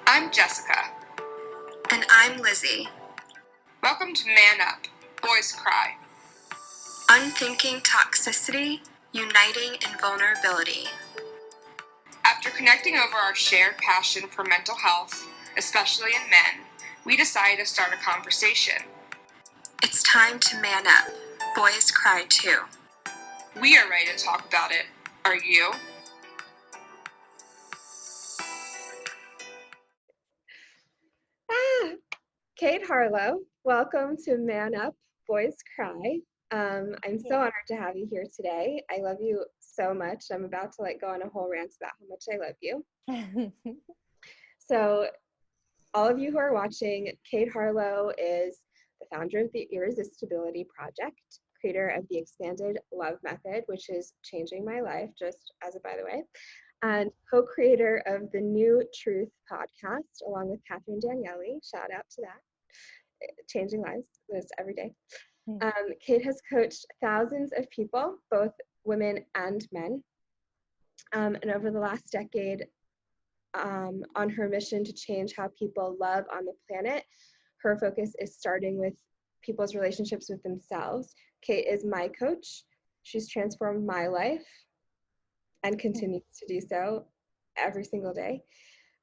I'm Jessica. And I'm Lizzy. Welcome to Man Up, Boys Cry. Unthinking toxicity, uniting in vulnerability. After connecting over our shared passion for mental health, especially in men, we decided to start a conversation. It's time to man up. Boys cry too. We are ready to talk about it. Are you? Kate Harlow, welcome to Man Up, Boys Cry. I'm so honored to have you here today. I love you so much. I'm about to go on a whole rant about how much I love you. So all of you who are watching, Kate Harlow is the founder of the Irresistibility Project, creator of the Expanded Love Method, which is changing my life, just as a by the way, and co-creator of the New Truth podcast, along with Catherine Daniele. Shout out to that. Changing lives, this every day. Kate has coached thousands of people, both women and men. And over the last decade, on her mission to change how people love on the planet, her focus is starting with people's relationships with themselves. Kate is my coach. She's transformed my life and continues to do so every single day.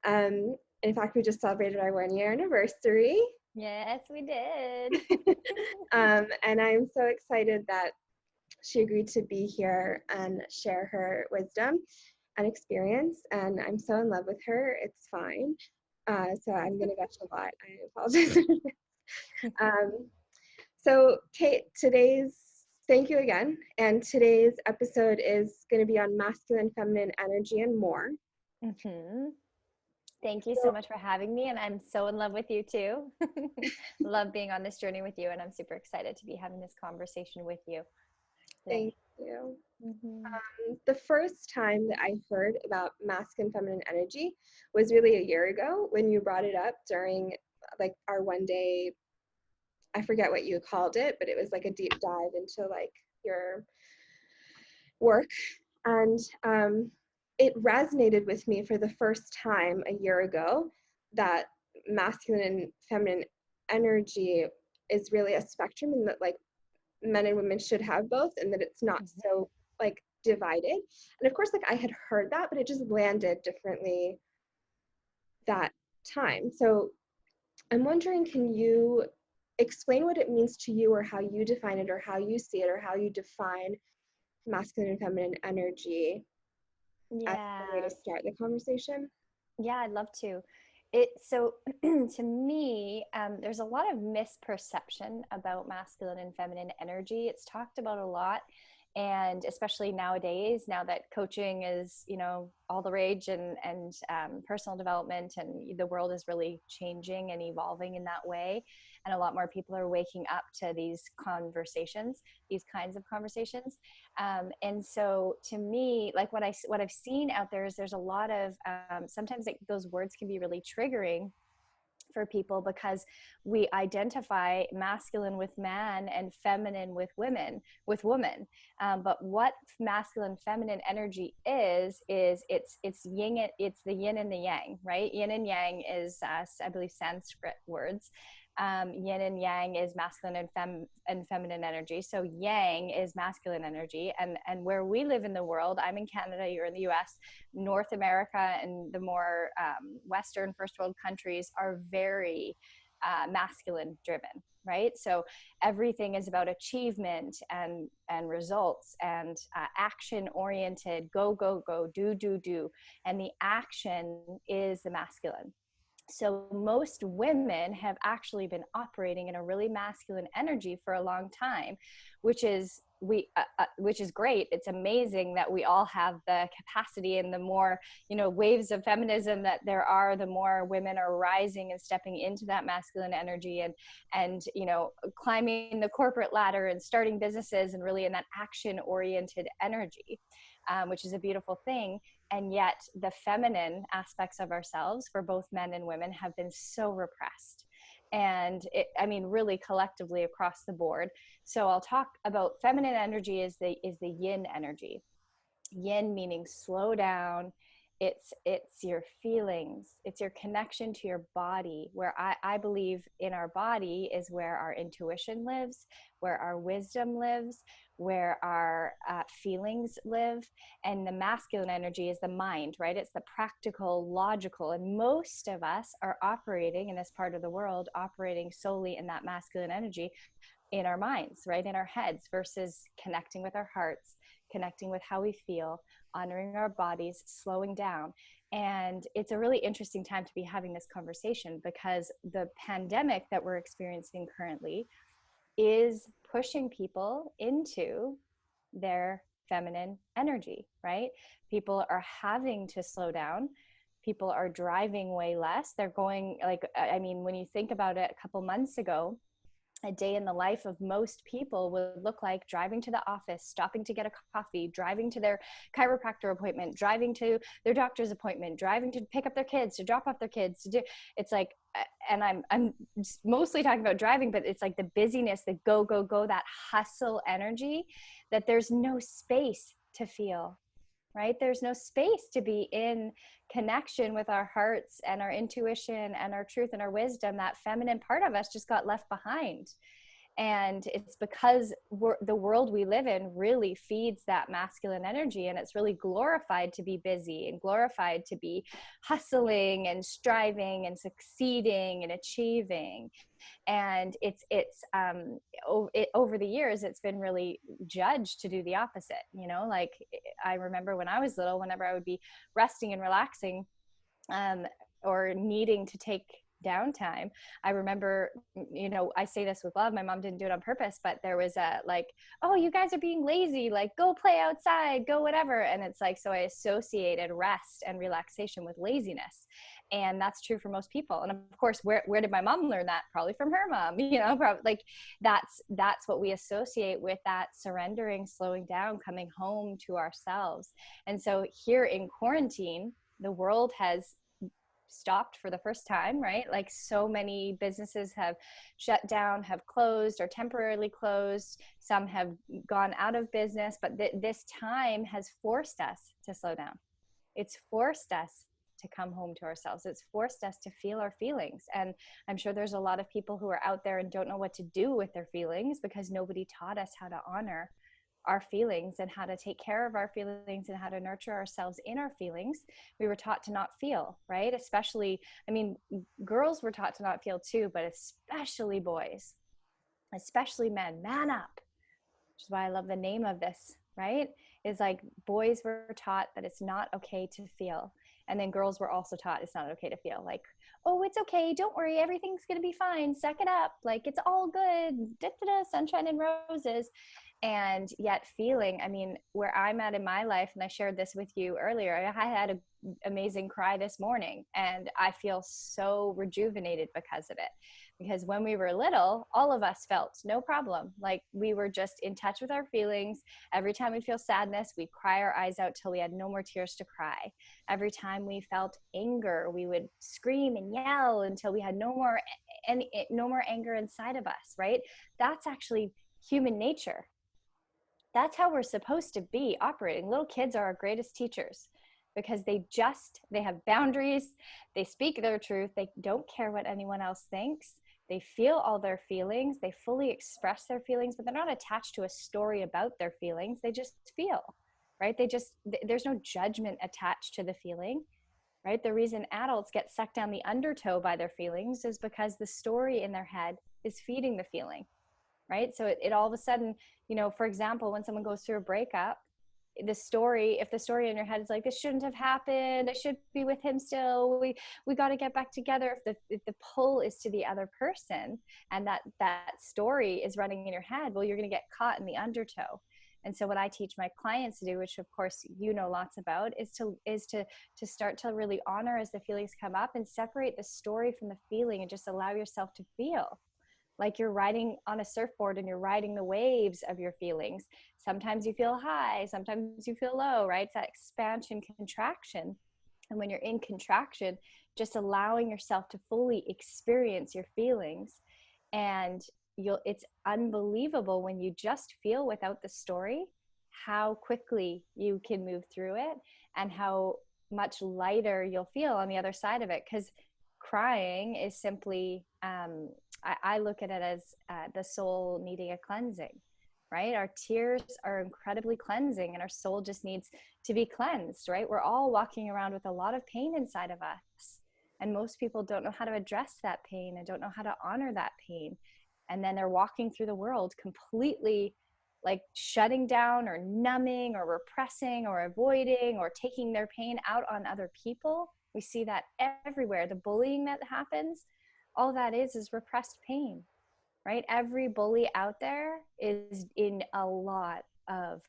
In fact, we just celebrated our 1-year anniversary. Yes, we did. And I'm so excited that she agreed to be here and share her wisdom and experience. And I'm so in love with her. It's fine. So I'm going to gush a lot. I apologize. So Kate, thank you again. And today's episode is going to be on masculine, feminine energy and more. Mm-hmm. Thank you so much for having me. And I'm so in love with you too. Love being on this journey with you. And I'm super excited to be having this conversation with you today. Thank you. Mm-hmm. The first time that I heard about masculine, feminine energy was really a year ago when you brought it up during our one day, I forget what you called it, but it was a deep dive into your work. And it resonated with me for the first time a year ago that masculine and feminine energy is really a spectrum, and that men and women should have both, and that it's not so divided. And of course I had heard that, but it just landed differently that time. So I'm wondering, can you explain what it means to you, or how you define it, or how you see it, or how you define masculine and feminine energy as a way to start the conversation? Yeah, I'd love to. So to me, there's a lot of misperception about masculine and feminine energy. It's talked about a lot. And especially nowadays, now that coaching is, all the rage, and personal development, and the world is really changing and evolving in that way. And a lot more people are waking up to these conversations, these kinds of conversations. And so to me, what I've seen out there is there's a lot of, sometimes those words can be really triggering for people, because we identify masculine with man and feminine with women. But what masculine feminine energy is it's yin, it's the yin and the yang, right? Yin and yang is I believe Sanskrit words. Yin and yang is masculine and feminine energy. So yang is masculine energy, and where we live in the world, I'm in Canada, you're in the US, North America and the more Western first world countries are very masculine driven, right? So everything is about achievement and results, and action oriented, go, do. And the action is the masculine. So most women have actually been operating in a really masculine energy for a long time, which is great. It's amazing that we all have the capacity, and the more, waves of feminism that there are, the more women are rising and stepping into that masculine energy, and climbing the corporate ladder and starting businesses, and really in that action oriented energy, which is a beautiful thing. And yet the feminine aspects of ourselves for both men and women have been so repressed. And really collectively across the board. So I'll talk about feminine energy is the yin energy. Yin meaning slow down It's your feelings, it's your connection to your body, where I believe in our body is where our intuition lives, where our wisdom lives, where our feelings live. And the masculine energy is the mind, right? It's the practical, logical, and most of us are operating in this part of the world, operating solely in that masculine energy in our minds, right, in our heads, versus connecting with our hearts, connecting with how we feel, honoring our bodies, slowing down. And it's a really interesting time to be having this conversation, because the pandemic that we're experiencing currently is pushing people into their feminine energy, right? People are having to slow down. People are driving way less. They're going, like, I mean, when you think about it, a couple months ago, a day in the life of most people would look like driving to the office, stopping to get a coffee, driving to their chiropractor appointment, driving to their doctor's appointment, driving to pick up their kids, to drop off their kids, to do. It's like, and I'm mostly talking about driving, but it's like the busyness, the go, go, go, that hustle energy, that there's no space to feel, right? There's no space to be in connection with our hearts and our intuition and our truth and our wisdom. That feminine part of us just got left behind. And it's because the world we live in really feeds that masculine energy, and it's really glorified to be busy and glorified to be hustling and striving and succeeding and achieving. And over the years, it's been really judged to do the opposite. You know, like, I remember when I was little, whenever I would be resting and relaxing, or needing to take downtime, I remember, you know, I say this with love, my mom didn't do it on purpose, but there was a like, oh, you guys are being lazy, like, go play outside, go whatever. And it's like, so I associated rest and relaxation with laziness. And that's true for most people. And of course, where did my mom learn that? Probably from her mom, you know, probably, like, that's what we associate with that surrendering, slowing down, coming home to ourselves. And so here in quarantine, the world has stopped for the first time, right? Like, so many businesses have shut down, have closed or temporarily closed. Some have gone out of business, but this time has forced us to slow down. It's forced us to come home to ourselves. It's forced us to feel our feelings. And I'm sure there's a lot of people who are out there and don't know what to do with their feelings, because nobody taught us how to honor our feelings and how to take care of our feelings and how to nurture ourselves in our feelings. We were taught to not feel, right? Especially, I mean, girls were taught to not feel too, but especially boys, especially men. Man up, which is why I love the name of this, right? Is like, boys were taught that it's not okay to feel. And then girls were also taught it's not okay to feel. Like, oh, it's okay, don't worry, everything's going to be fine, suck it up, like, it's all good, da-da-da, sunshine and roses. And yet feeling, I mean, where I'm at in my life, and I shared this with you earlier, I had an amazing cry this morning, and I feel so rejuvenated because of it. Because when we were little, all of us felt no problem. Like, we were just in touch with our feelings. Every time we feel sadness, we'd cry our eyes out till we had no more tears to cry. Every time we felt anger, we would scream and yell until we had no more anger inside of us, right? That's actually human nature. That's how we're supposed to be operating. Little kids are our greatest teachers, because they have boundaries. They speak their truth. They don't care what anyone else thinks. They feel all their feelings. They fully express their feelings, but they're not attached to a story about their feelings. They just feel, right? There's no judgment attached to the feeling, right? The reason adults get sucked down the undertow by their feelings is because the story in their head is feeding the feeling, right? So it all of a sudden, you know, for example, when someone goes through a breakup, if the story in your head is like, this shouldn't have happened, I should be with him still, we got to get back together. If the pull is to the other person, and that story is running in your head, well, you're going to get caught in the undertow. And so what I teach my clients to do, which of course you know lots about, is to start to really honor as the feelings come up, and separate the story from the feeling, and just allow yourself to feel like you're riding on a surfboard and you're riding the waves of your feelings. Sometimes you feel high, sometimes you feel low, right? It's that expansion, contraction. And when you're in contraction, just allowing yourself to fully experience your feelings. And it's unbelievable when you just feel without the story, how quickly you can move through it, and how much lighter you'll feel on the other side of it. Because crying is simply, I look at it as the soul needing a cleansing, right? Our tears are incredibly cleansing, and our soul just needs to be cleansed, right? We're all walking around with a lot of pain inside of us. And most people don't know how to address that pain and don't know how to honor that pain. And then they're walking through the world completely like shutting down or numbing or repressing or avoiding or taking their pain out on other people. We see that everywhere. The bullying that happens, all that is repressed pain, right? Every bully out there is in a lot of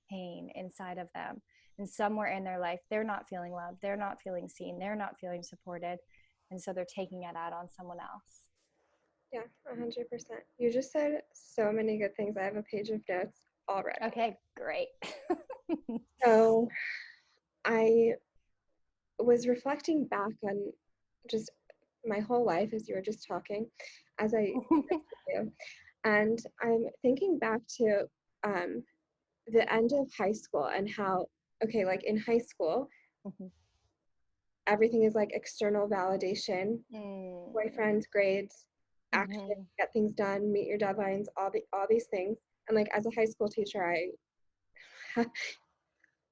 pain inside of them. And somewhere in their life, they're not feeling loved. They're not feeling seen. They're not feeling supported. And so they're taking it out on someone else. Yeah, 100%. You just said so many good things. I have a page of notes already. Okay, great. So I was reflecting back on just my whole life as you were just talking, as I do. And I'm thinking back to the end of high school and how, okay, like in high school, everything is like external validation, boyfriends, grades, action, get things done, meet your deadlines, all these things. And like as a high school teacher,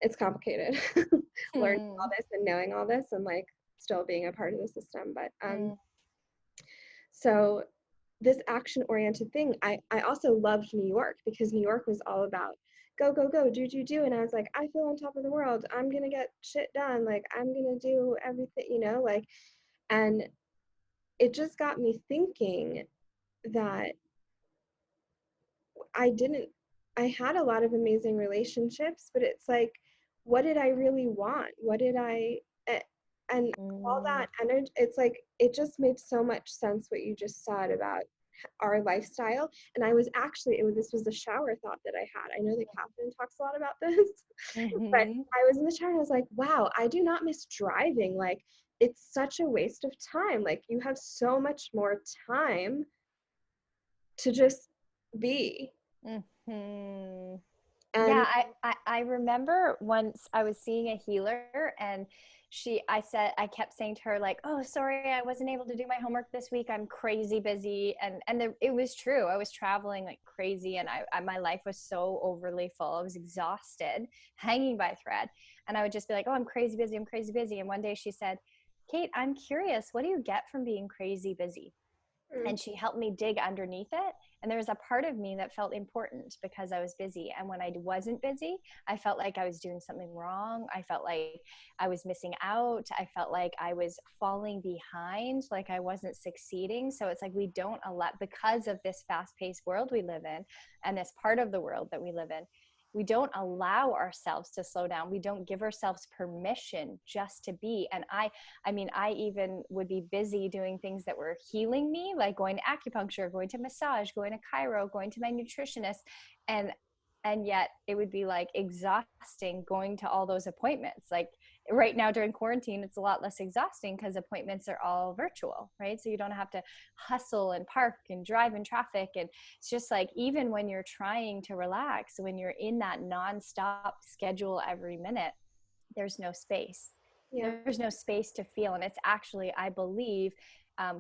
it's complicated learning all this and knowing all this and like still being a part of the system. But so this action-oriented thing, I also loved New York because New York was all about go, go, go, do. And I was like, I feel on top of the world. I'm going to get shit done. Like, I'm going to do everything, you know, like, and it just got me thinking that I had a lot of amazing relationships, but it's like, what did I really want? What did and all that energy, it's like, it just made so much sense what you just said about our lifestyle. And I was actually, this was the shower thought that I had. I know that Catherine talks a lot about this, but I was in the shower and I was like, wow, I do not miss driving. Like, it's such a waste of time. Like, you have so much more time to just be. Yeah, I remember once I was seeing a healer and I kept saying to her like, oh, sorry, I wasn't able to do my homework this week. I'm crazy busy. And it was true. I was traveling like crazy and my life was so overly full. I was exhausted, hanging by a thread. And I would just be like, oh, I'm crazy busy. I'm crazy busy. And one day she said, Kate, I'm curious, what do you get from being crazy busy? And she helped me dig underneath it. And there was a part of me that felt important because I was busy. And when I wasn't busy, I felt like I was doing something wrong. I felt like I was missing out. I felt like I was falling behind, like I wasn't succeeding. So it's like we don't allow, because of this fast-paced world we live in and this part of the world that we live in, we don't allow ourselves to slow down. We don't give ourselves permission just to be. And I mean, I even would be busy doing things that were healing me, like going to acupuncture, going to massage, going to chiro, going to my nutritionist. And yet it would be like exhausting going to all those appointments. Like right now during quarantine, it's a lot less exhausting because appointments are all virtual, right? So you don't have to hustle and park and drive in traffic. And it's just like, even when you're trying to relax, when you're in that nonstop schedule every minute, there's no space. Yeah. There's no space to feel. And it's actually, I believe,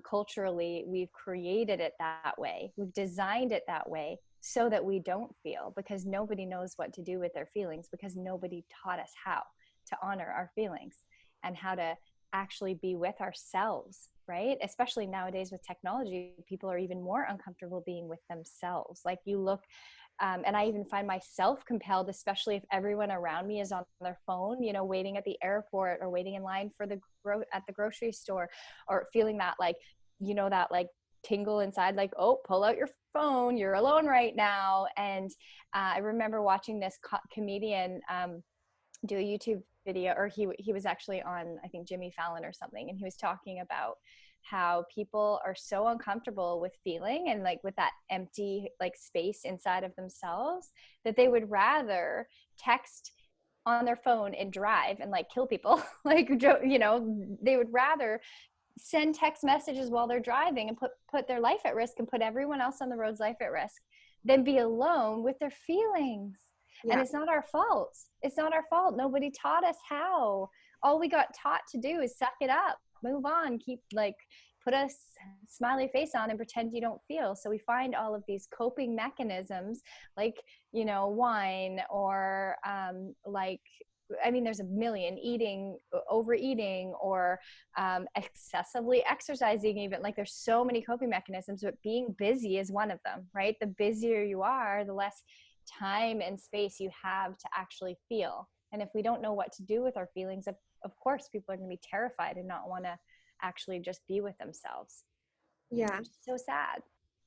culturally, we've created it that way. We've designed it that way so that we don't feel, because nobody knows what to do with their feelings, because nobody taught us how to honor our feelings and how to actually be with ourselves, right? Especially nowadays with technology, people are even more uncomfortable being with themselves. Like you look, and I even find myself compelled, especially if everyone around me is on their phone, you know, waiting at the airport or waiting in line for at the grocery store, or feeling that like, you know, that like tingle inside, like, oh, pull out your phone, you're alone right now. And I remember watching this comedian do a YouTube video, or he was actually on, I think, Jimmy Fallon or something, and he was talking about how people are so uncomfortable with feeling and like with that empty like space inside of themselves that they would rather text on their phone and drive and like kill people. Like, you know, they would rather send text messages while they're driving and put their life at risk and put everyone else on the road's life at risk than be alone with their feelings. Yeah. And it's not our fault. It's not our fault. Nobody taught us how. all we got taught to do is suck it up, move on, keep like put a smiley face on and pretend you don't feel. So we find all of these coping mechanisms like, you know, wine or like, I mean, there's a million, eating, overeating, or excessively exercising even. Like there's so many coping mechanisms, but being busy is one of them, right? The busier you are, the less time and space you have to actually feel. And if we don't know what to do with our feelings, of course, people are going to be terrified and not want to actually just be with themselves. Yeah. Which is so sad.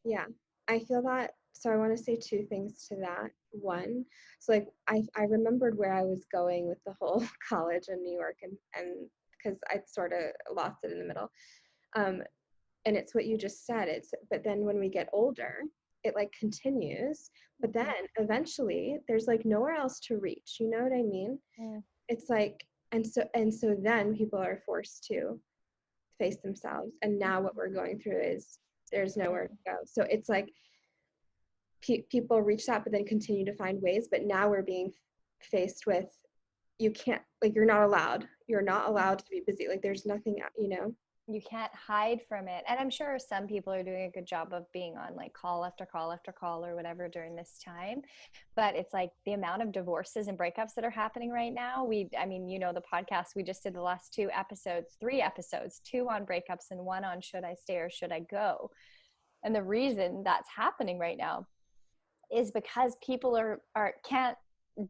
Yeah. I feel that. So I want to say two things to that. One, so like I remembered where I was going with the whole college in New York, and because I sort of lost it in the middle. And it's what you just said. But then when we get older, it like continues, but then eventually there's like nowhere else to reach. You know what I mean? It's like, and so then people are forced to face themselves. And now what we're going through is there's nowhere to go. So it's like people reach out, but then continue to find ways. But now we're being faced with, you can't, like, you're not allowed to be busy. Like there's nothing, you know? You can't hide from it. And I'm sure some people are doing a good job of being on like call after call after call or whatever during this time. But it's like the amount of divorces and breakups that are happening right now. I mean, you know, the podcast, we just did the last three episodes, two on breakups and one on should I stay or should I go? And the reason that's happening right now is because people can't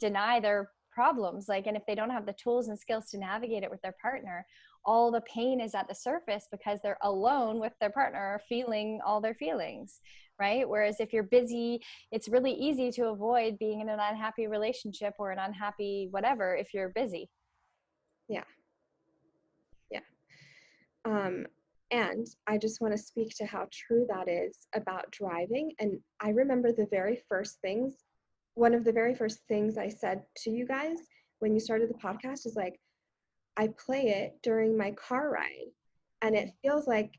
deny their problems. Like, and if they don't have the tools and skills to navigate it with their partner, all the pain is at the surface because they're alone with their partner feeling all their feelings, right? Whereas if you're busy, it's really easy to avoid being in an unhappy relationship or an unhappy whatever if you're busy. Yeah. And I just want to speak to how true that is about driving. And I remember one of the very first things I said to you guys when you started the podcast is like, I play it during my car ride. And it feels like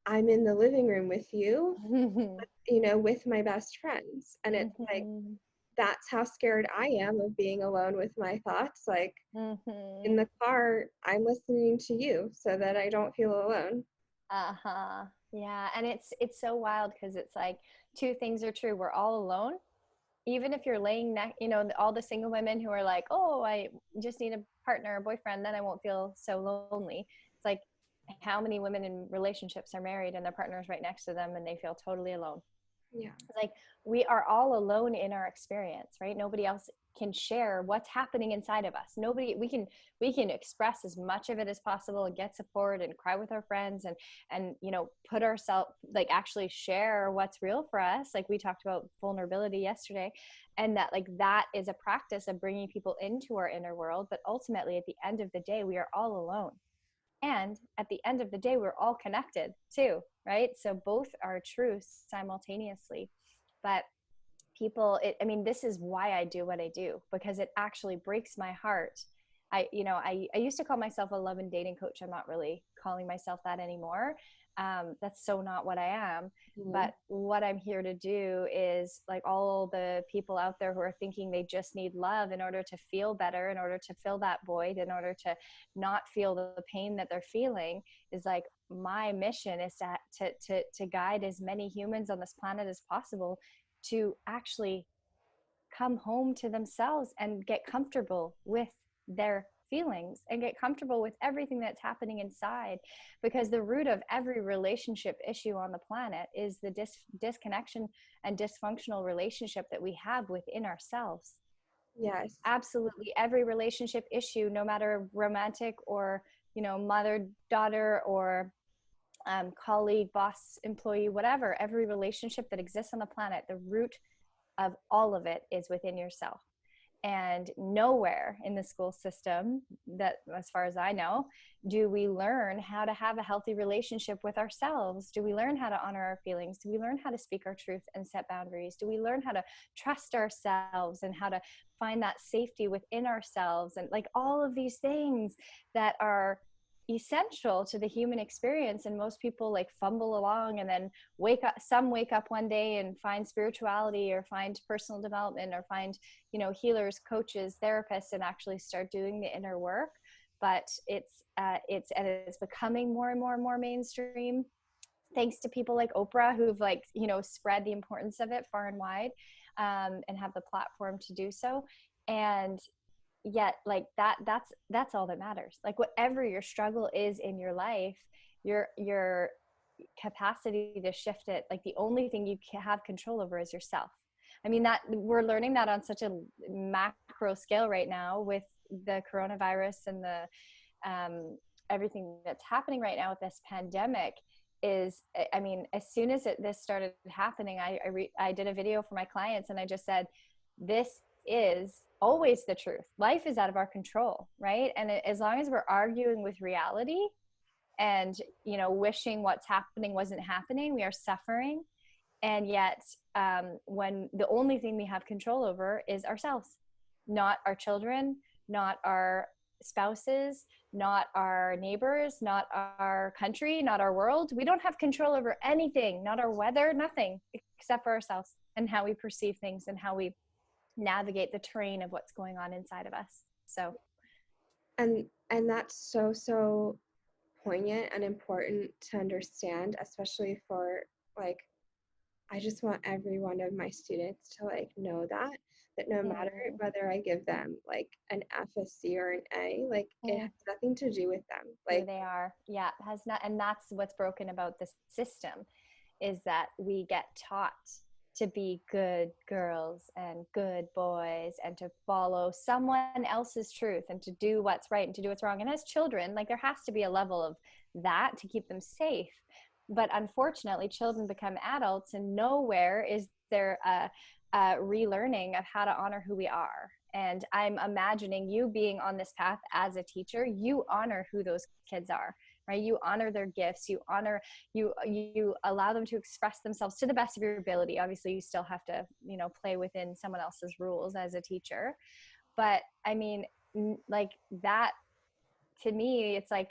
I'm in the living room with you, you know, with my best friends. And it's like, that's how scared I am of being alone with my thoughts. Like in the car, I'm listening to you so that I don't feel alone. Yeah. And it's so wild because it's like two things are true. We're all alone. Even if you're laying you know, all the single women who are like, oh, I just need a partner, a boyfriend, then I won't feel so lonely. It's like, how many women in relationships are married and their partner's right next to them and they feel totally alone? Yeah. It's like we are all alone in our experience, right? Nobody else can share what's happening inside of us. We can express as much of it as possible and get support and cry with our friends and you know, put ourselves, like, actually share what's real for us. Like we talked about vulnerability yesterday, and that, like, that is a practice of bringing people into our inner world. But ultimately at the end of the day, we are all alone. And at the end of the day, we're all connected too, right? So both are true simultaneously. But I mean, this is why I do what I do, because it actually breaks my heart. I used to call myself a love and dating coach. I'm not really calling myself that anymore. That's so not what I am. But what I'm here to do is, like, all the people out there who are thinking they just need love in order to feel better, in order to fill that void, in order to not feel the pain that they're feeling, is like, my mission is to guide as many humans on this planet as possible to actually come home to themselves and get comfortable with their feelings and get comfortable with everything that's happening inside, because the root of every relationship issue on the planet is the disconnection and dysfunctional relationship that we have within ourselves. Yes. Absolutely every relationship issue, no matter romantic or, you know, mother daughter or colleague, boss, employee, whatever, every relationship that exists on the planet, the root of all of it is within yourself. And nowhere in the school system, that, as far as I know, do we learn how to have a healthy relationship with ourselves. Do we learn how to honor our feelings? Do we learn how to speak our truth and set boundaries? Do we learn how to trust ourselves and how to find that safety within ourselves? And, like, all of these things that are essential to the human experience. And most people, like, fumble along and then wake up one day and find spirituality or find personal development or find, you know, healers, coaches, therapists, and actually start doing the inner work. but it's becoming more and more and more mainstream, thanks to people like Oprah, who've like, you know, spread the importance of it far and wide, and have the platform to do so. And yet, like that's all that matters. Like whatever your struggle is in your life, your capacity to shift it, like the only thing you can have control over is yourself. I mean, that we're learning that on such a macro scale right now with the coronavirus and the everything that's happening right now with this pandemic. Is, I mean, as soon as this started happening, I did a video for my clients, and I just said, this is always the truth. Life is out of our control, right? And as long as we're arguing with reality and, you know, wishing what's happening wasn't happening, we are suffering. And yet, when the only thing we have control over is ourselves, not our children, not our spouses, not our neighbors, not our country, not our world. We don't have control over anything, not our weather, nothing except for ourselves and how we perceive things and how we navigate the terrain of what's going on inside of us. So, and that's so poignant and important to understand, especially for like, I just want every one of my students to like know that no matter whether I give them like an F, a C, or an A, like it has nothing to do with them. Like who they are. Yeah, it has not. And that's what's broken about this system, is that we get taught to be good girls and good boys and to follow someone else's truth and to do what's right and to do what's wrong. And as children, like there has to be a level of that to keep them safe. But unfortunately, children become adults and nowhere is there a relearning of how to honor who we are. And I'm imagining you being on this path as a teacher, you honor who those kids are, right? You honor their gifts, you honor, you allow them to express themselves to the best of your ability. Obviously, you still have to, you know, play within someone else's rules as a teacher. But I mean, like that, to me, it's like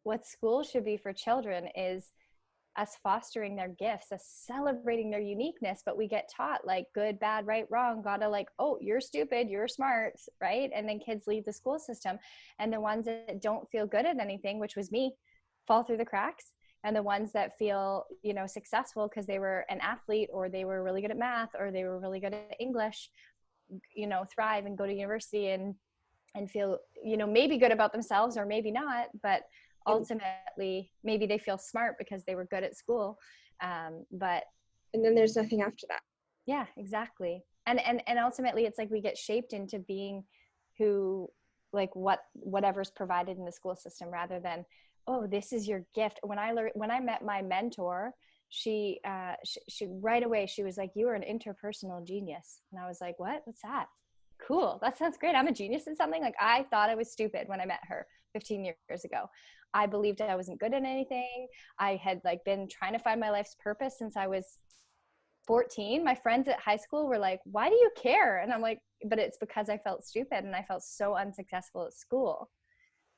what school should be for children is us fostering their gifts, us celebrating their uniqueness. But we get taught like good, bad, right, wrong, gotta like, oh, you're stupid, you're smart, right? And then kids leave the school system, and the ones that don't feel good at anything, which was me, fall through the cracks. And the ones that feel, you know, successful because they were an athlete or they were really good at math or they were really good at English, you know, thrive and go to university and feel, you know, maybe good about themselves or maybe not, but ultimately maybe they feel smart because they were good at school, but and then there's nothing after that. Yeah, exactly. And ultimately it's like we get shaped into being who, like whatever's provided in the school system, rather than, oh, this is your gift. When I met my mentor, she right away she was like, you are an interpersonal genius. And I was like, what's that? Cool, that sounds great. I'm a genius in something. Like I thought I was stupid when I met her 15 years ago. I believed I wasn't good at anything. I had like been trying to find my life's purpose since I was 14. My friends at high school were like, why do you care? And I'm like, but it's because I felt stupid and I felt so unsuccessful at school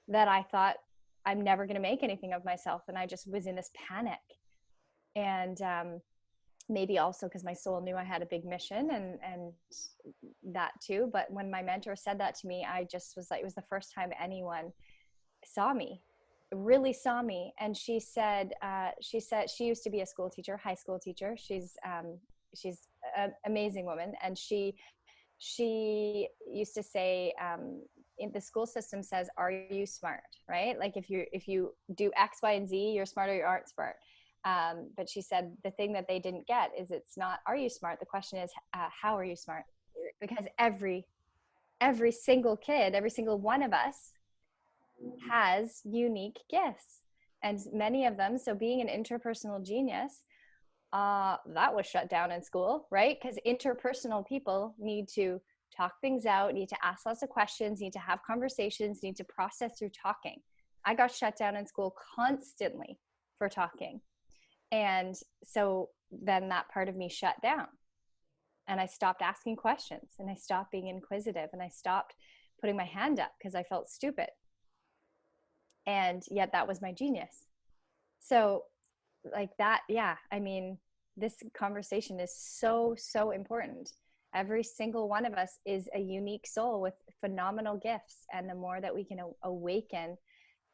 that I thought I'm never going to make anything of myself. And I just was in this panic. And maybe also because my soul knew I had a big mission and that too. But when my mentor said that to me, I just was like, it was the first time anyone saw me, really saw me. And she said she used to be a school teacher, high school teacher. She's an amazing woman. And she used to say, in the school system says, are you smart? Right? Like if you do X, Y, and Z, you're smart or you aren't smart. But she said the thing that they didn't get is it's not, are you smart? The question is, how are you smart? Because every single kid, every single one of us has unique gifts, and many of them. So being an interpersonal genius, that was shut down in school, right? Because interpersonal people need to talk things out, need to ask lots of questions, need to have conversations, need to process through talking. I got shut down in school constantly for talking. And so then that part of me shut down and I stopped asking questions and I stopped being inquisitive and I stopped putting my hand up because I felt stupid. And yet that was my genius. So like that, yeah, I mean, this conversation is so important. Every single one of us is a unique soul with phenomenal gifts. And the more that we can awaken,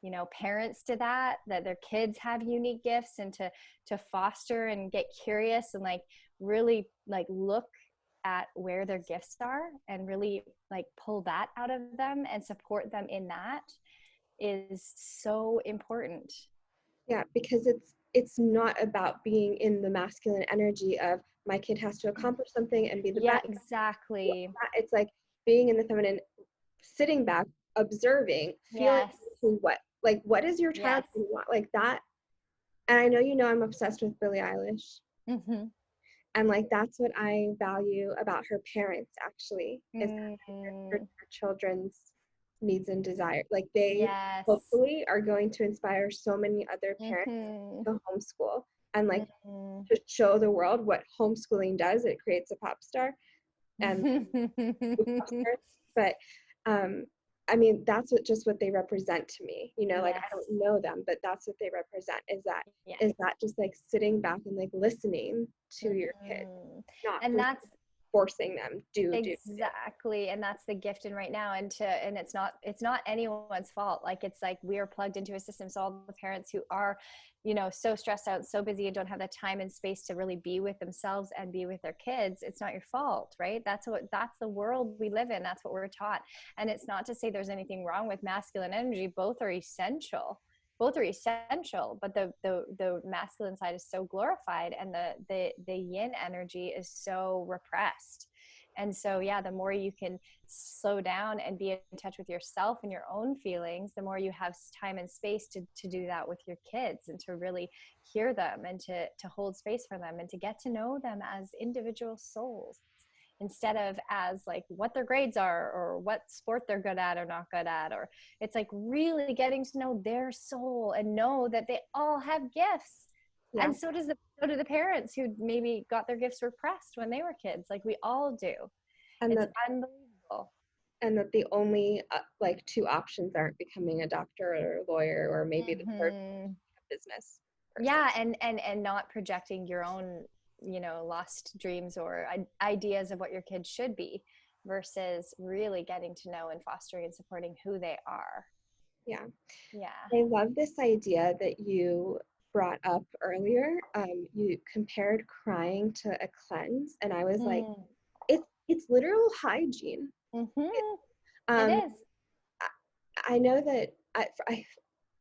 you know, parents to that their kids have unique gifts, and to foster and get curious and like really like look at where their gifts are and really like pull that out of them and support them in that is so important. Yeah, because it's not about being in the masculine energy of my kid has to accomplish something and be the Yeah, best. exactly. It's like being in the feminine, sitting back, observing, feeling Yes. what is your child Yes. want, like that. And I know, you know, I'm obsessed with Billie Eilish. Mm-hmm. And like that's what I value about her parents actually, is Mm-hmm. her children's needs and desire. Like they Yes. hopefully are going to inspire so many other parents Mm-hmm. to homeschool and like Mm-hmm. to show the world what homeschooling does. It creates a pop star and pop stars. But I mean, that's what they represent to me. You know, like Yes. I don't know them, but that's what they represent. Yeah. Is that just like sitting back and like listening to your kid, Mm-hmm. not And just that's forcing them do. exactly, and that's the gift in right now. And it's not anyone's fault. Like it's like we are plugged into a system. So all the parents who are, you know, so stressed out, so busy, and don't have the time and space to really be with themselves and be with their kids, it's not your fault, right? That's the world we live in. That's what we're taught. And it's not to say there's anything wrong with masculine energy. Both are essential. But the masculine side is so glorified, and the yin energy is so repressed. And so yeah, the more you can slow down and be in touch with yourself and your own feelings, the more you have time and space to do that with your kids, and to really hear them, and to hold space for them, and to get to know them as individual souls, instead of as like what their grades are or what sport they're good at or not good at. Or it's like really getting to know their soul and know that they all have gifts. Yeah. And so do the parents who maybe got their gifts repressed when they were kids. Like we all do. And It's that unbelievable. the only like two options aren't becoming a doctor or a lawyer, or maybe the third Mm-hmm. business person. Yeah, and not projecting your own, you know, lost dreams or ideas of what your kids should be, versus really getting to know and fostering and supporting who they are. Yeah. Yeah. I love this idea that you brought up earlier. You compared crying to a cleanse, and I was like, Mm. it's literal hygiene. Mm-hmm. It Um, is. I know that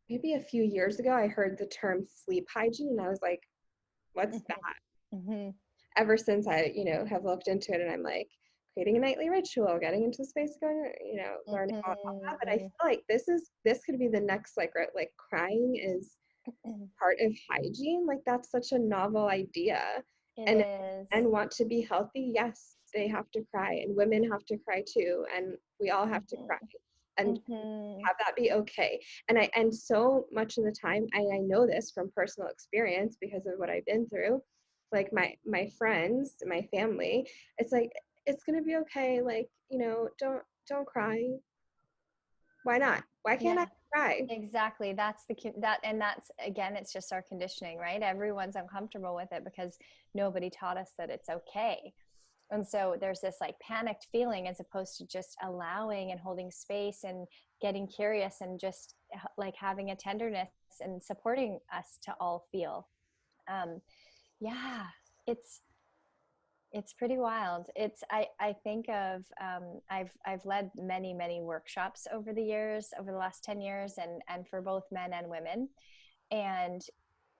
maybe a few years ago I heard the term sleep hygiene, and I was like, what's that? Mm-hmm. Ever since I, you know, have looked into it, and I'm like creating a nightly ritual, getting into the space, going, you know, learning all that. But I feel like this could be the next like crying is Mm-hmm. part of hygiene. Like that's such a novel idea. It And if is. men want to be healthy, yes, they have to cry, and women have to cry too, and we all have to cry. And Mm-hmm. have that be okay. And so much of the time, I know this from personal experience because of what I've been through. Like my friends, my family, it's like it's gonna be okay. Like, you know, don't cry. Why not? Why can't I Yeah. cry? Exactly. And that's again, it's just our conditioning, right? Everyone's uncomfortable with it because nobody taught us that it's okay. And so there's this like panicked feeling, as opposed to just allowing and holding space and getting curious, and just like having a tenderness and supporting us to all feel. Um, yeah, it's it's pretty wild. I think of I've led many workshops over the years, over the last 10 years, and for both men and women. And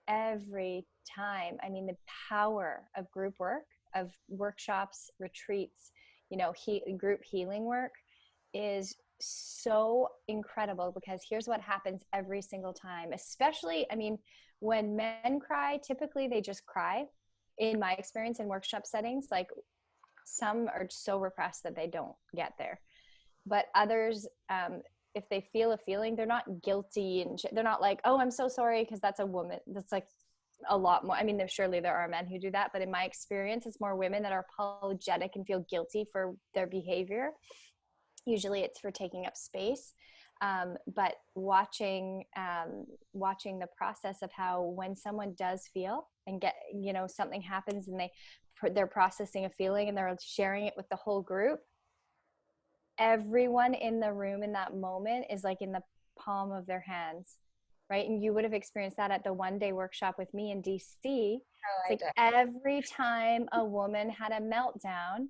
every time, I mean, the power of group work, of workshops, retreats, you know, group healing work is so incredible, because here's what happens every single time. Especially, I mean, when men cry, typically they just cry. In my experience in workshop settings, like some are so repressed that they don't get there, but others, if they feel a feeling, they're not guilty, and they're not like, oh, I'm so sorry, because that's a woman. That's like a lot more. I mean, surely there are men who do that, but in my experience, it's more women that are apologetic and feel guilty for their behavior. Usually it's for taking up space. But watching the process of how, when someone does feel and get, you know, something happens and they they're processing a feeling and they're sharing it with the whole group, everyone in the room in that moment is like in the palm of their hands, right? And you would have experienced that at the one-day workshop with me in DC. It's like every time a woman had a meltdown,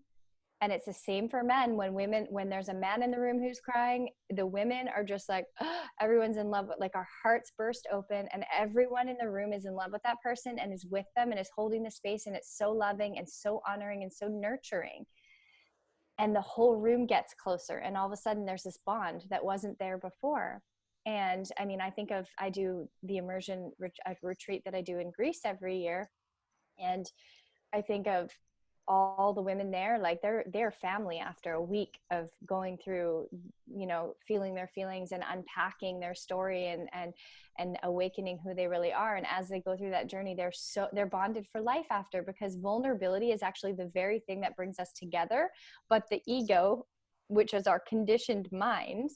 and it's the same for men, when there's a man in the room who's crying, the women are just like, oh, everyone's in love with, like, our hearts burst open and everyone in the room is in love with that person and is with them and is holding the space, and it's so loving and so honoring and so nurturing. And the whole room gets closer, and all of a sudden there's this bond that wasn't there before. And I mean, I do the immersion retreat that I do in Greece every year, and I think of all the women there, like they're family after a week of going through, feeling their feelings and unpacking their story and awakening who they really are. And as they go through that journey, they're bonded for life after, because vulnerability is actually the very thing that brings us together. But the ego, which is our conditioned mind,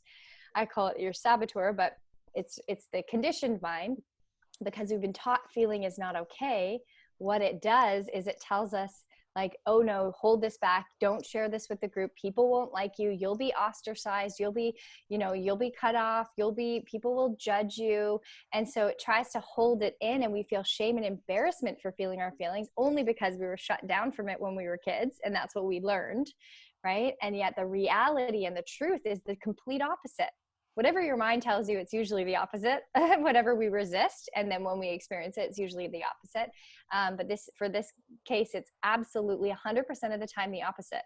I call it your saboteur, but it's the conditioned mind, because we've been taught feeling is not okay. What it does is it tells us, like, oh no, hold this back. Don't share this with the group. People won't like you. You'll be ostracized. You'll be cut off. People will judge you. And so it tries to hold it in, and we feel shame and embarrassment for feeling our feelings, only because we were shut down from it when we were kids. And that's what we learned. Right. And yet the reality and the truth is the complete opposite. Whatever your mind tells you, it's usually the opposite. Whatever we resist, and then when we experience it, it's usually the opposite. But for this case, it's absolutely 100% of the time the opposite.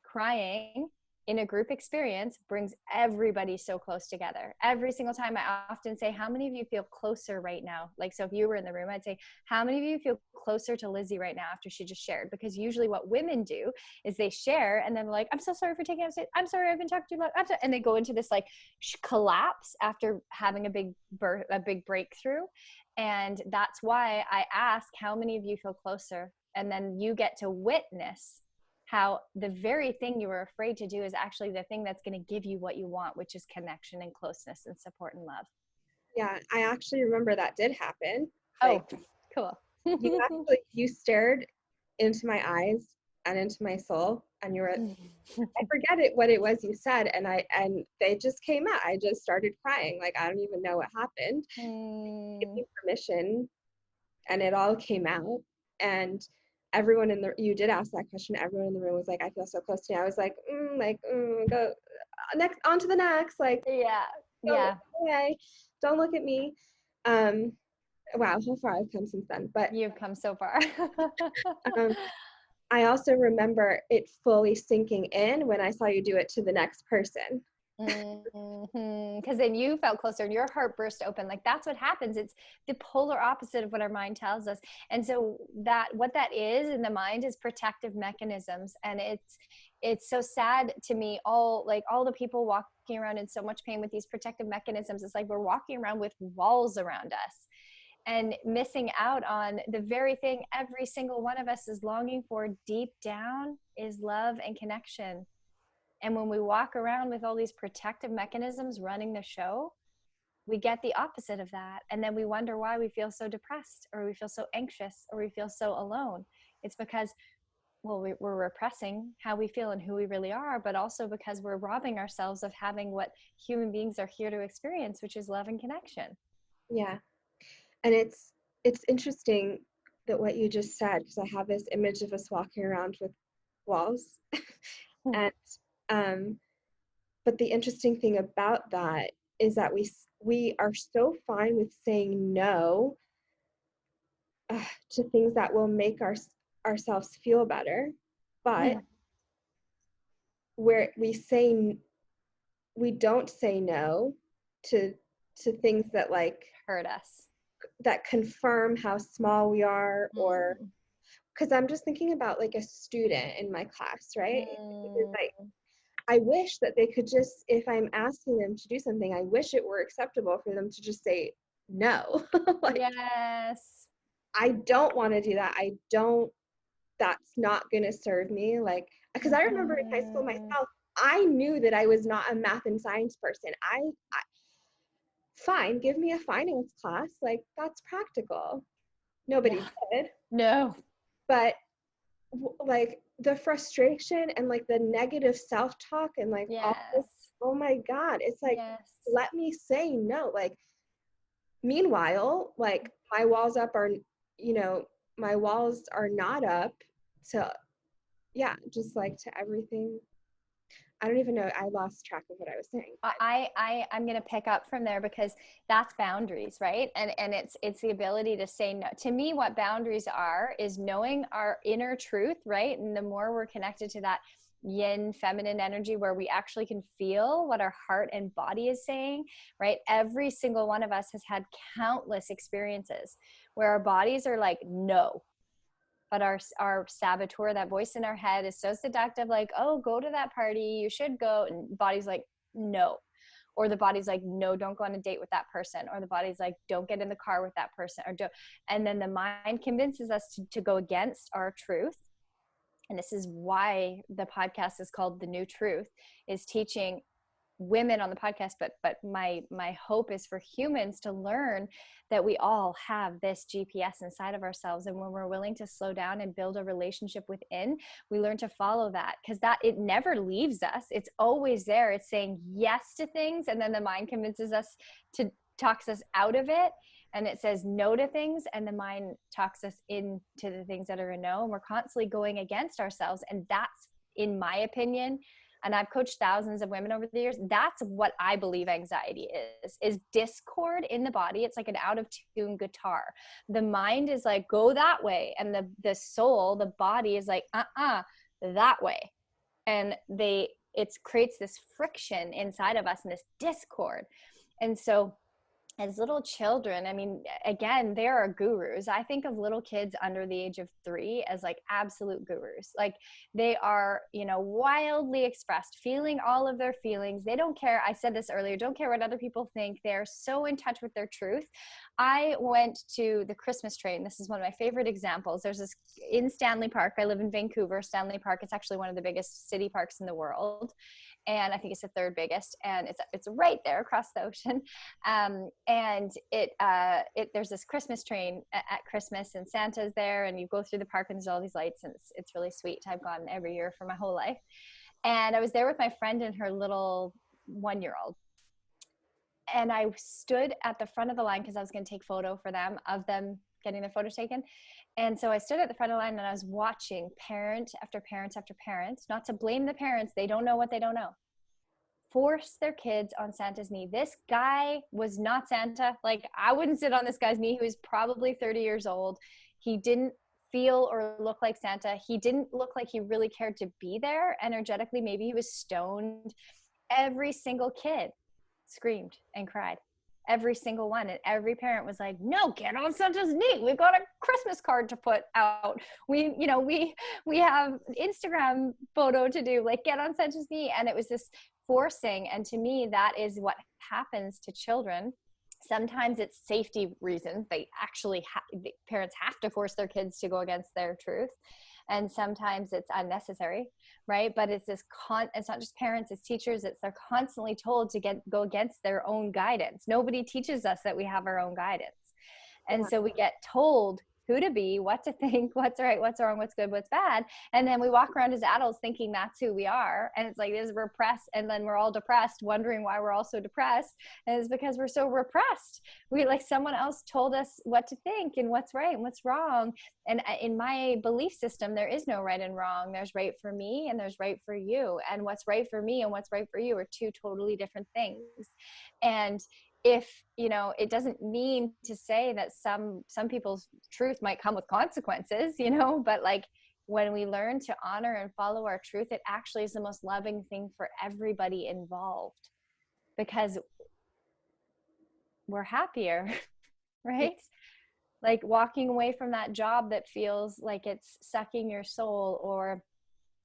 Crying in a group experience brings everybody so close together. Every single time, I often say, how many of you feel closer right now? Like, so if you were in the room, I'd say, how many of you feel closer to Lizzy right now after she just shared? Because usually what women do is they share and then they're like, I'm so sorry for taking up space. I'm sorry, I've been talking too long. And they go into this like collapse after having a big breakthrough. And that's why I ask, how many of you feel closer? And then you get to witness how the very thing you were afraid to do is actually the thing that's going to give you what you want, which is connection and closeness and support and love. Yeah, I actually remember that did happen. Oh, cool. You stared into my eyes and into my soul, and you were, I forget what it was you said, and they just came out. I just started crying. Like, I don't even know what happened. Give me permission, and it all came out. And everyone you did ask that question. Everyone in the room was like, I feel so close to you. I was like, go next, on to the next. Like, yeah. Okay, don't look at me. Wow, how far I've come since then. But you've come so far. I also remember it fully sinking in when I saw you do it to the next person. Because then you felt closer and your heart burst open. Like, that's what happens. It's the polar opposite of what our mind tells us. And so what that is in the mind is protective mechanisms. And it's so sad to me, all the people walking around in so much pain with these protective mechanisms. It's like we're walking around with walls around us and missing out on the very thing every single one of us is longing for deep down, is love and connection. And when we walk around with all these protective mechanisms running the show, we get the opposite of that. And then we wonder why we feel so depressed, or we feel so anxious, or we feel so alone. It's because, we're repressing how we feel and who we really are, but also because we're robbing ourselves of having what human beings are here to experience, which is love and connection. Yeah. And it's interesting that what you just said, because I have this image of us walking around with walls. And but the interesting thing about that is that we are so fine with saying no to things that will make ourselves feel better, but where we don't say no to things that like hurt us, that confirm how small we are, or because I'm just thinking about like a student in my class, right? Because like, I wish that they could just, if I'm asking them to do something, I wish it were acceptable for them to just say no. Like, yes. I don't want to do that. That's not going to serve me. Like, because I remember in high school myself, I knew that I was not a math and science person. Fine, give me a finance class. Like, that's practical. Nobody did. No. But like the frustration and like the negative self-talk and like all this, Yes. oh my God, it's like, Yes. let me say no. Like, meanwhile, like my walls up are, you know, my walls are not up to, yeah, just like to everything. I don't even know. I lost track of what I was saying. I'm going to pick up from there because that's boundaries, right? And it's the ability to say no. To me, what boundaries are is knowing our inner truth, right? And the more we're connected to that yin feminine energy where we actually can feel what our heart and body is saying, right? Every single one of us has had countless experiences where our bodies are like, no, but our saboteur, that voice in our head, is so seductive, like, oh, go to that party, you should go, and body's like, no. Or the body's like, no, don't go on a date with that person. Or the body's like, don't get in the car with that person. Or don't. And then the mind convinces us to go against our truth. And this is why the podcast is called The New Truth, is teaching women on the podcast, but my hope is for humans to learn that we all have this GPS inside of ourselves, and when we're willing to slow down and build a relationship within, we learn to follow that, because that, it never leaves us. It's always there. It's saying yes to things, and then the mind convinces us to talks us out of it, and it says no to things, and the mind talks us into the things that are a no, and we're constantly going against ourselves. And that's, in my opinion, and I've coached thousands of women over the years, that's what I believe anxiety is discord in the body. It's like an out of tune guitar. The mind is like, go that way. And the soul, the body is like, that way. And it creates this friction inside of us and this discord. And so as little children, I mean, again, there are gurus. I think of little kids under the age of 3 as like absolute gurus. Like, they are, wildly expressed, feeling all of their feelings. They don't care. I said this earlier, don't care what other people think. They're so in touch with their truth. I went to the Christmas train. This is one of my favorite examples. There's this in Stanley Park. I live in Vancouver, Stanley Park. It's actually one of the biggest city parks in the world. And I think it's the 3rd biggest, and it's right there across the ocean. And there's this Christmas train at Christmas, and Santa's there, and you go through the park, and there's all these lights, and it's really sweet. I've gone every year for my whole life. And I was there with my friend and her little 1-year-old. And I stood at the front of the line because I was going to take photo for them of them getting their photo taken. And so I stood at the front of the line, and I was watching parent after parent after parent, not to blame the parents. They don't know what they don't know. Force their kids on Santa's knee. This guy was not Santa. Like, I wouldn't sit on this guy's knee. He was probably 30 years old. He didn't feel or look like Santa. He didn't look like he really cared to be there energetically. Maybe he was stoned. Every single kid screamed and cried. Every single one. And every parent was like, no, get on Santa's knee. We've got a Christmas card to put out. We have Instagram photo to do, like, get on Santa's knee. And it was this forcing. And to me, that is what happens to children. Sometimes it's safety reasons. They actually the parents have to force their kids to go against their truth. And sometimes it's unnecessary, right? But it's it's not just parents, it's teachers. They're constantly told to go against their own guidance. Nobody teaches us that we have our own guidance. And so we get told who to be, what to think, what's right, what's wrong, what's good, what's bad. And then we walk around as adults thinking that's who we are. And it's like, this is repressed. And then we're all depressed, wondering why we're all so depressed. And it's because we're so repressed. Someone else told us what to think and what's right and what's wrong. And in my belief system, there is no right and wrong. There's right for me and there's right for you. And what's right for me and what's right for you are 2 totally different things. And if it doesn't mean to say that some people's truth might come with consequences, but like, when we learn to honor and follow our truth, it actually is the most loving thing for everybody involved, because we're happier, right? Like, walking away from that job that feels like it's sucking your soul, or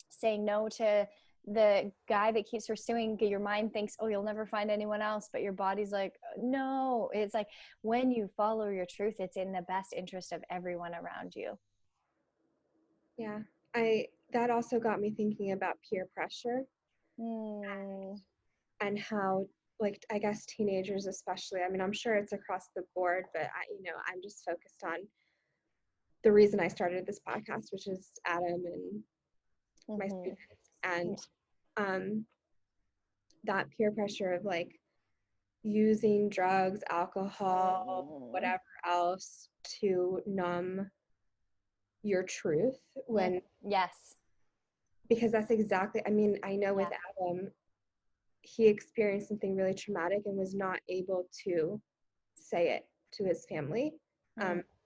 saying no to the guy that keeps pursuing, your mind thinks, oh, you'll never find anyone else, but your body's like, no. It's like, when you follow your truth, it's in the best interest of everyone around you. Yeah, that also got me thinking about peer pressure and how, like, I guess teenagers especially, I mean, I'm sure it's across the board, but I'm just focused on the reason I started this podcast, which is Adam and my Mm-hmm. students, and that peer pressure of like using drugs, alcohol, whatever else to numb your truth when Yes. because that's exactly, I mean, I know with Adam, he experienced something really traumatic and was not able to say it to his family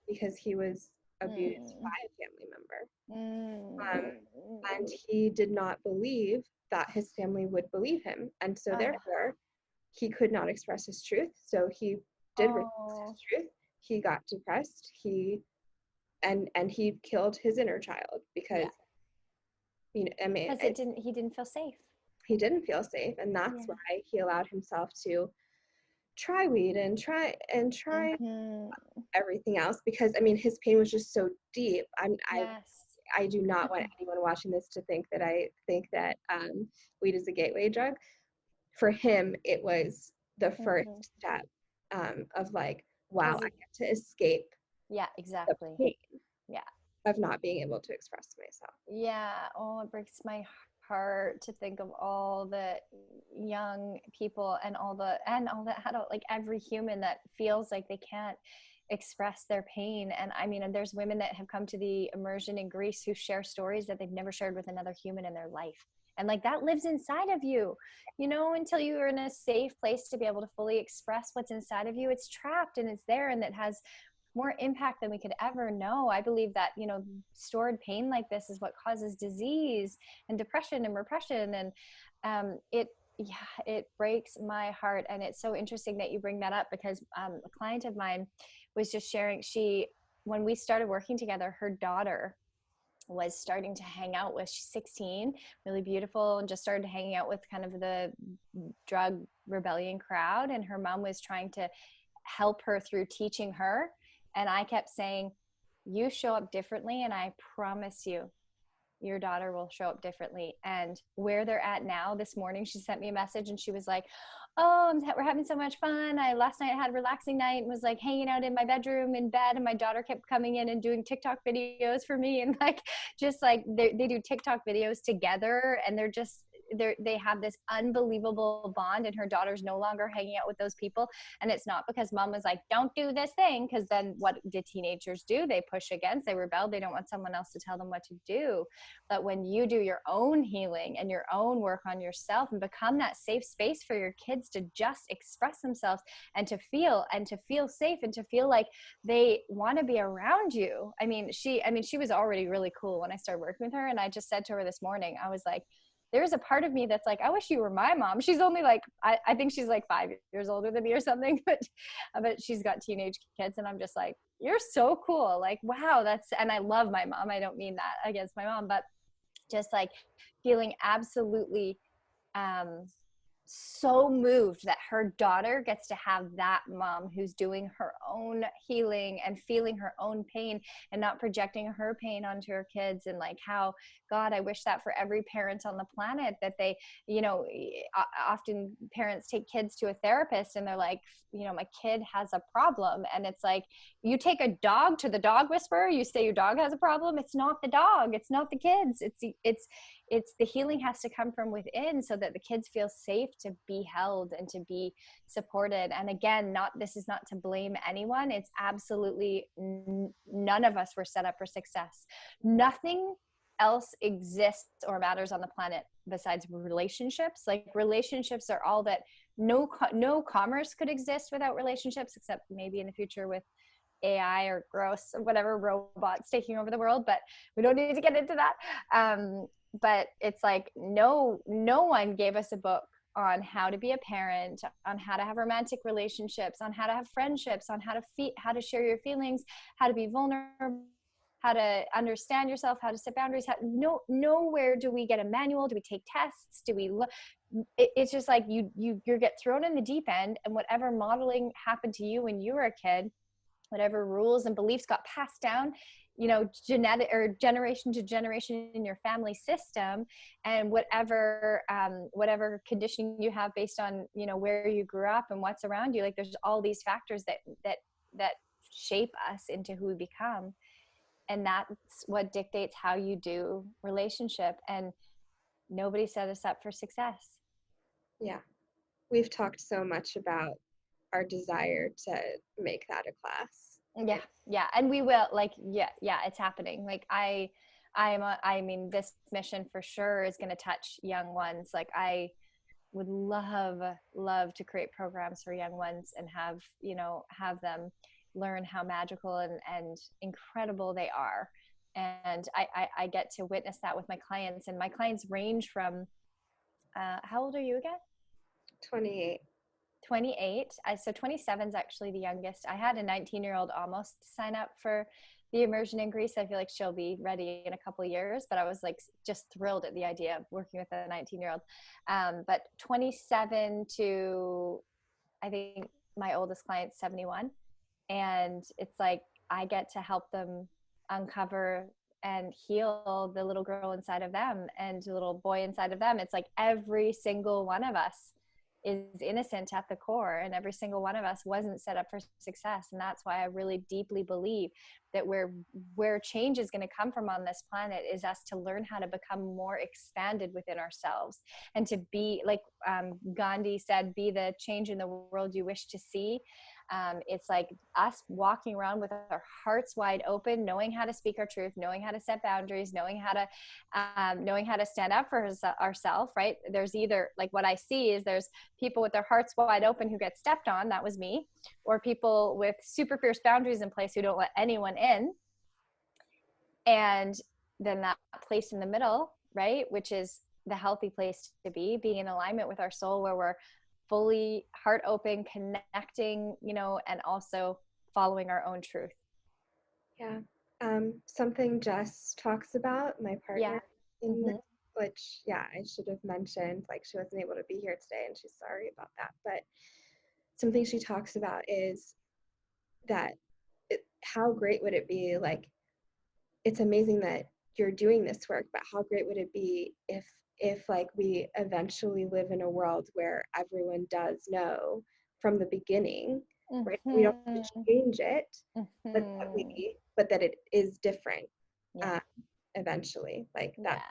because he was abused by a family member. And he did not believe that his family would believe him. And so therefore, he could not express his truth. So he did repress his truth. He got depressed. And he killed his inner child because you know, I mean, because he didn't feel safe. He didn't feel safe, and that's why he allowed himself to try weed and try everything else, because I mean his pain was just so deep. I do not want anyone watching this to think that I think that weed is a gateway drug. For him, it was the first step of like, wow, I get to escape the pain of not being able to express myself. It breaks my heart to think of all the young people and all the adult, like every human that feels like they can't express their pain. And I mean, and there's women that have come to the immersion in Greece who share stories that they've never shared with another human in their life. And like that lives inside of you, you know, until you are in a safe place to be able to fully express what's inside of you. It's trapped and it's there, and it has more impact than we could ever know. I believe that, you know, stored pain like this is what causes disease and depression and repression. And it breaks my heart. And it's so interesting that you bring that up, because a client of mine was just sharing, when we started working together, her daughter was starting to hang out with, she's 16, really beautiful, and just started hanging out with kind of the drug rebellion crowd. And her mom was trying to help her through teaching her. And I kept saying, you show up differently, and I promise you, your daughter will show up differently. And where they're at now, this morning, she sent me a message and she was like, oh, we're having so much fun. Last night I had a relaxing night and was like hanging out in my bedroom in bed, and my daughter kept coming in and doing TikTok videos for me. And like, just like they do TikTok videos together, and they have this unbelievable bond, and her daughter's no longer hanging out with those people. And it's not because mom was like, don't do this thing, because then what do teenagers do? They push against, they rebel, they don't want someone else to tell them what to do. But when you do your own healing and your own work on yourself and become that safe space for your kids to just express themselves and to feel safe and to feel like they want to be around you. I mean, she was already really cool when I started working with her. And I just said to her this morning, I was like, there's a part of me that's like, I wish you were my mom. She's only like, I think she's like 5 years older than me or something, but she's got teenage kids. And I'm just like, you're so cool. Like, wow, and I love my mom. I don't mean that against my mom, but just like feeling absolutely so moved that her daughter gets to have that mom who's doing her own healing and feeling her own pain and not projecting her pain onto her kids. And like, how, God, I wish that for every parent on the planet, that they, you know, often parents take kids to a therapist and they're like, you know, my kid has a problem. And it's like, you take a dog to the dog whisperer, you say your dog has a problem. It's not the dog, it's not the kids, it's the healing has to come from within, so that the kids feel safe to be held and to be supported. And again, this is not to blame anyone. It's absolutely none of us were set up for success. Nothing else exists or matters on the planet besides relationships. Like, relationships are all that. No commerce could exist without relationships, except maybe in the future with AI or gross, whatever, robots taking over the world, but we don't need to get into that. But it's like, no one gave us a book on how to be a parent, on how to have romantic relationships, on how to have friendships, on how to share your feelings, how to be vulnerable, how to understand yourself, how to set boundaries. Nowhere do we get a manual. Do we take tests? Do we look? It's just like you get thrown in the deep end, and whatever modeling happened to you when you were a kid, whatever rules and beliefs got passed down, you know, genetic or generation to generation in your family system, and whatever conditioning you have based on, you know, where you grew up and what's around you. Like, there's all these factors that shape us into who we become. And that's what dictates how you do relationship. And nobody set us up for success. Yeah. We've talked so much about our desire to make that a class. Yeah. And we will, like, yeah, it's happening. Like I mean, this mission for sure is going to touch young ones. Like I would love to create programs for young ones and have them learn how magical and incredible they are. And I get to witness that with my clients, and my clients range from how old are you again? 28. 28. So 27 is actually the youngest. I had a 19-year-old almost sign up for the immersion in Greece. I feel like she'll be ready in a couple of years, but I was like just thrilled at the idea of working with a 19-year-old. But 27 to, I think my oldest client's 71. And it's like I get to help them uncover and heal the little girl inside of them and the little boy inside of them. It's like every single one of us is innocent at the core, and every single one of us wasn't set up for success. And that's why I really deeply believe that where change is going to come from on this planet is us to learn how to become more expanded within ourselves, and to be like Gandhi said, be the change in the world you wish to see. It's like us walking around with our hearts wide open, knowing how to speak our truth, knowing how to set boundaries, knowing how to stand up for ourselves, right? There's either, like, what I see is there's people with their hearts wide open who get stepped on, that was me, or people with super fierce boundaries in place who don't let anyone in. And then that place in the middle, right, which is the healthy place to be, being in alignment with our soul, where we're fully heart open, connecting, and also following our own truth. Yeah. Something Jess talks about, my partner, in this, which, I should have mentioned, like, she wasn't able to be here today and she's sorry about that. But something she talks about is that how great would it be, like, it's amazing that you're doing this work, but how great would it be if like we eventually live in a world where everyone does know from the beginning, right? We don't have to change it, but that it is different eventually. Like that's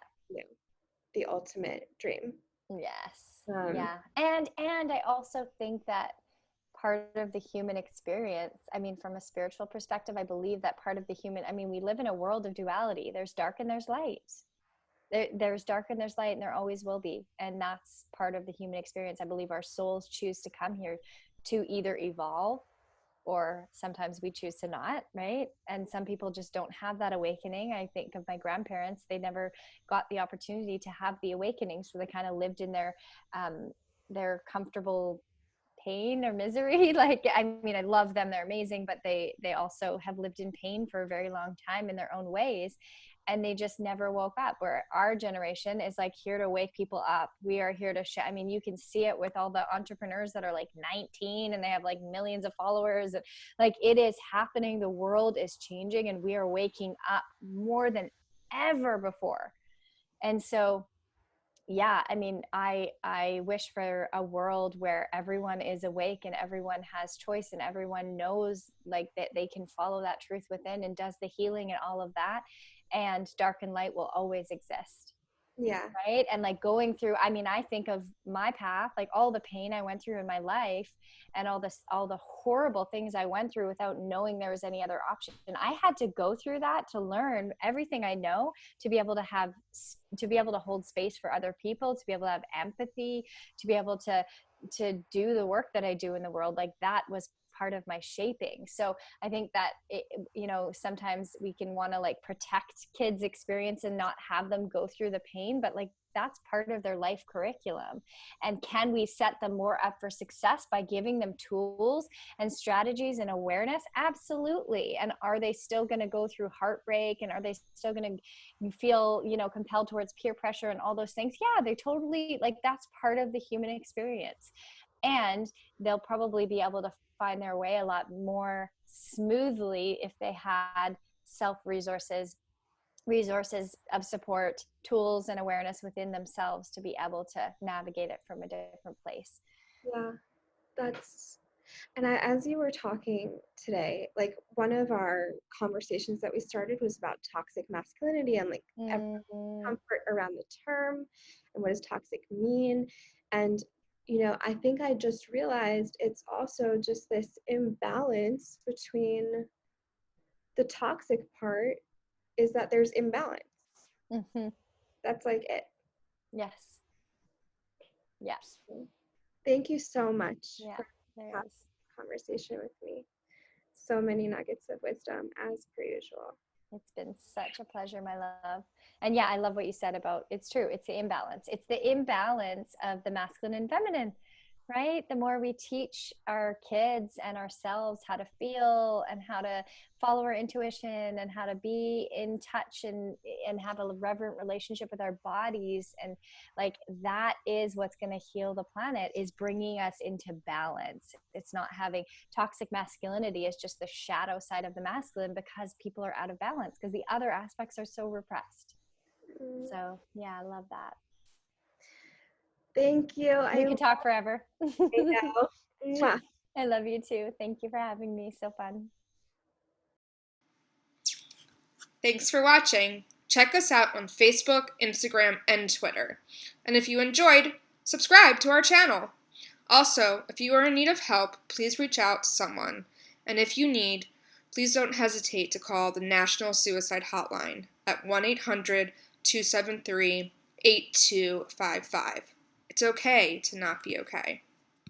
the ultimate dream. Yes. And I also think that part of the human experience, I mean, from a spiritual perspective, I believe that part of the human, I mean, we live in a world of duality. There's dark and there's light. There's dark and there's light, and there always will be. And that's part of the human experience. I believe our souls choose to come here to either evolve, or sometimes we choose to not, right? And some people just don't have that awakening. I think of my grandparents, they never got the opportunity to have the awakening. So they kind of lived in their comfortable pain or misery. Like, I mean, I love them, they're amazing, but they also have lived in pain for a very long time in their own ways, and they just never woke up. Where our generation is like here to wake people up. We are here to I mean, you can see it with all the entrepreneurs that are like 19 and they have like millions of followers. Like, it is happening. The world is changing, and we are waking up more than ever before. And so I mean, I wish for a world where everyone is awake and everyone has choice and everyone knows, like, that they can follow that truth within and does the healing and all of that, and dark and light will always exist. Yeah. Right. And like going through, I mean, I think of my path, like all the pain I went through in my life and all the horrible things I went through without knowing there was any other option. And I had to go through that to learn everything I know, to be able to hold space for other people, to be able to have empathy, to be able to do the work that I do in the world. Like, that was part of my shaping. So I think that sometimes we can want to like protect kids' experience and not have them go through the pain, but like that's part of their life curriculum. And can we set them more up for success by giving them tools and strategies and awareness? Absolutely. And are they still going to go through heartbreak, and are they still going to feel compelled towards peer pressure and all those things? Yeah, they totally, like, that's part of the human experience. And they'll probably be able to find their way a lot more smoothly if they had resources of support, tools, and awareness within themselves to be able to navigate it from a different place. Yeah, that's And as you were talking today, like one of our conversations that we started was about toxic masculinity and like Mm-hmm. comfort around the term and what does toxic mean. And, I think I just realized it's also just this imbalance between the toxic part is that there's imbalance. Mm-hmm. That's like it. Yes. Yes. Thank you so much Yeah, for there having is. a conversation with me. So many nuggets of wisdom as per usual. It's been such a pleasure, my love. And yeah, I love what you said about it's true. It's the imbalance. It's the imbalance of the masculine and feminine, right? The more we teach our kids and ourselves how to feel and how to follow our intuition and how to be in touch and have a reverent relationship with our bodies, and like that is what's going to heal the planet, is bringing us into balance. It's not having toxic masculinity, is just the shadow side of the masculine because people are out of balance because the other aspects are so repressed. So yeah, I love that. Thank you. We could talk forever. I know. Mwah. I love you too. Thank you for having me. So fun. Thanks for watching. Check us out on Facebook, Instagram, and Twitter. And if you enjoyed, subscribe to our channel. Also, if you are in need of help, please reach out to someone. And if you need, please don't hesitate to call the National Suicide Hotline at 1-800-273-8255. It's okay to not be okay.